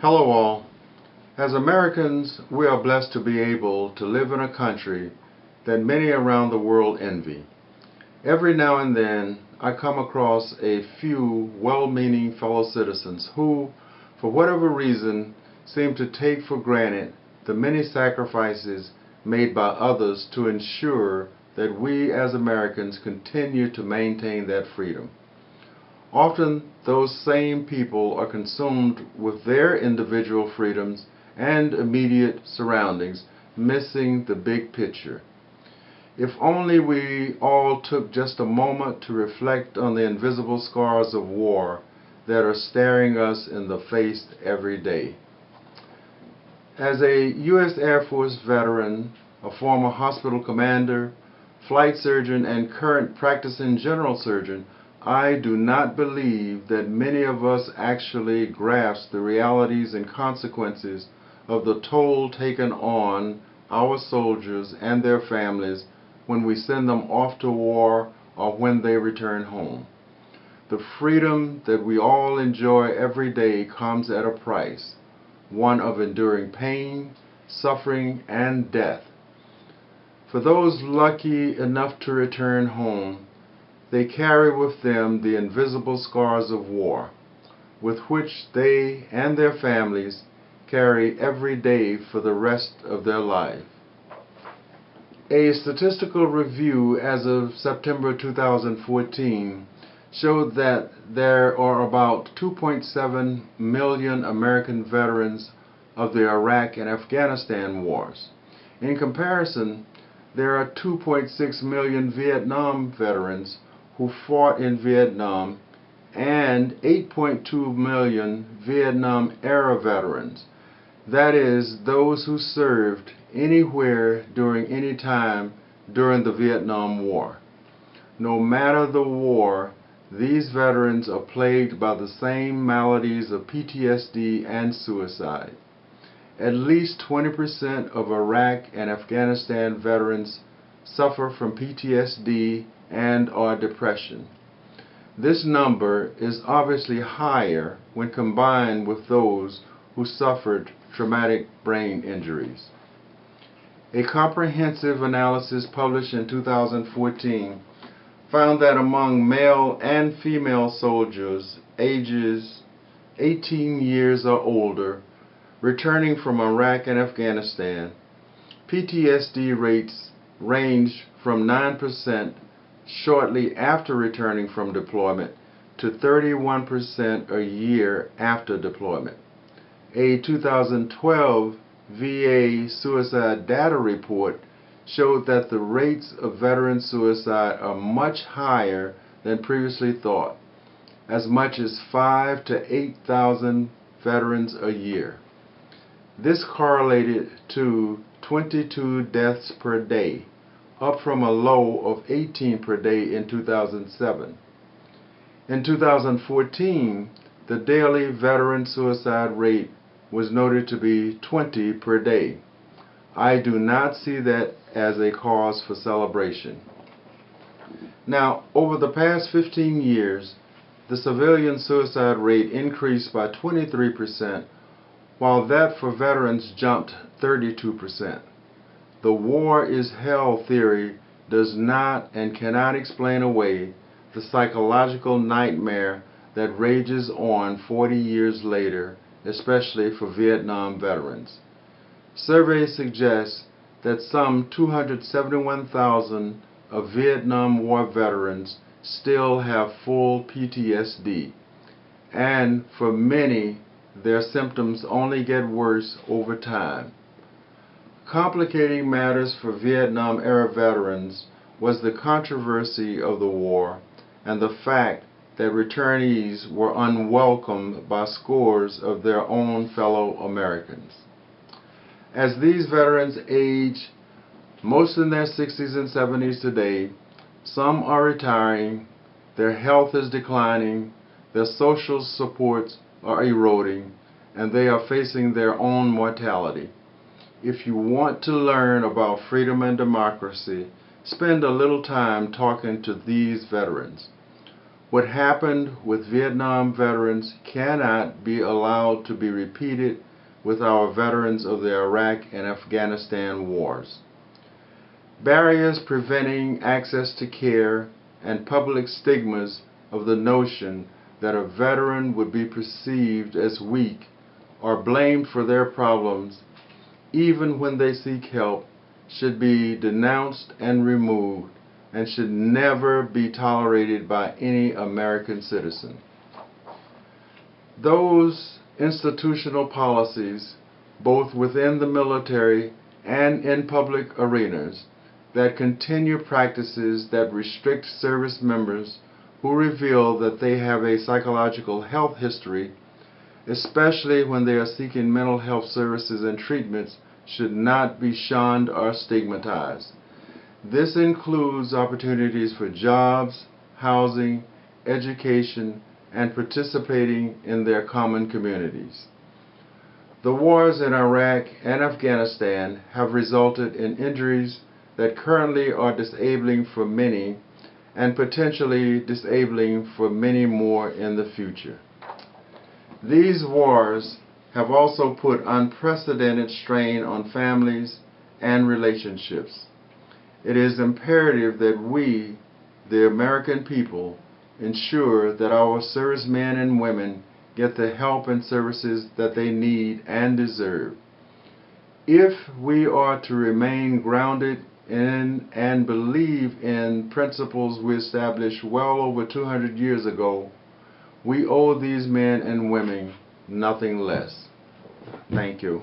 Hello all. As Americans, we are blessed to be able to live in a country that many around the world envy. Every now and then, I come across a few well-meaning fellow citizens who, for whatever reason, seem to take for granted the many sacrifices made by others to ensure that we as Americans continue to maintain that freedom. Often those same people are consumed with their individual freedoms and immediate surroundings, missing the big picture. If only we all took just a moment to reflect on the invisible scars of war that are staring us in the face every day. As a U.S. Air Force veteran, a former hospital commander, flight surgeon, and current practicing general surgeon, I do not believe that many of us actually grasp the realities and consequences of the toll taken on our soldiers and their families when we send them off to war or when they return home. The freedom that we all enjoy every day comes at a price, one of enduring pain, suffering, and death. For those lucky enough to return home, they carry with them the invisible scars of war, with which they and their families carry every day for the rest of their life. A statistical review as of September 2014 showed that there are about 2.7 million American veterans of the Iraq and Afghanistan wars. In comparison, there are 2.6 million Vietnam veterans who fought in Vietnam and 8.2 million Vietnam-era veterans. That is, those who served anywhere during any time during the Vietnam War. No matter the war, these veterans are plagued by the same maladies of PTSD and suicide. At least 20% of Iraq and Afghanistan veterans suffer from PTSD and/or depression. This number is obviously higher when combined with those who suffered traumatic brain injuries. A comprehensive analysis published in 2014 found that among male and female soldiers ages 18 years or older returning from Iraq and Afghanistan, PTSD rates range from 9% shortly after returning from deployment to 31% a year after deployment. A 2012 VA suicide data report showed that the rates of veteran suicide are much higher than previously thought, as much as 5,000 to 8,000 veterans a year. This correlated to 22 deaths per day, up from a low of 18 per day in 2007. In 2014, the daily veteran suicide rate was noted to be 20 per day. I do not see that as a cause for celebration. Now, over the past 15 years, the civilian suicide rate increased by 23%, while that for veterans jumped 32%. The war is hell theory does not and cannot explain away the psychological nightmare that rages on 40 years later, especially for Vietnam veterans. Surveys suggest that some 271,000 of Vietnam War veterans still have full PTSD, and for many, their symptoms only get worse over time. Complicating matters for Vietnam-era veterans was the controversy of the war and the fact that returnees were unwelcomed by scores of their own fellow Americans. As these veterans age, most in their 60s and 70s today, some are retiring, their health is declining, their social supports are eroding, and they are facing their own mortality. If you want to learn about freedom and democracy, spend a little time talking to these veterans. What happened with Vietnam veterans cannot be allowed to be repeated with our veterans of the Iraq and Afghanistan wars. Barriers preventing access to care and public stigmas of the notion that a veteran would be perceived as weak or blamed for their problems even when they seek help should be denounced and removed, and should never be tolerated by any American citizen. Those institutional policies, both within the military and in public arenas, that continue practices that restrict service members who reveal that they have a psychological health history, especially when they are seeking mental health services and treatments, should not be shunned or stigmatized. This includes opportunities for jobs, housing, education, and participating in their common communities. The wars in Iraq and Afghanistan have resulted in injuries that currently are disabling for many and potentially disabling for many more in the future. These wars have also put unprecedented strain on families and relationships. It is imperative that we, the American people, ensure that our servicemen and women get the help and services that they need and deserve. If we are to remain grounded in and believe in principles we established well over 200 years ago, we owe these men and women nothing less. Thank you.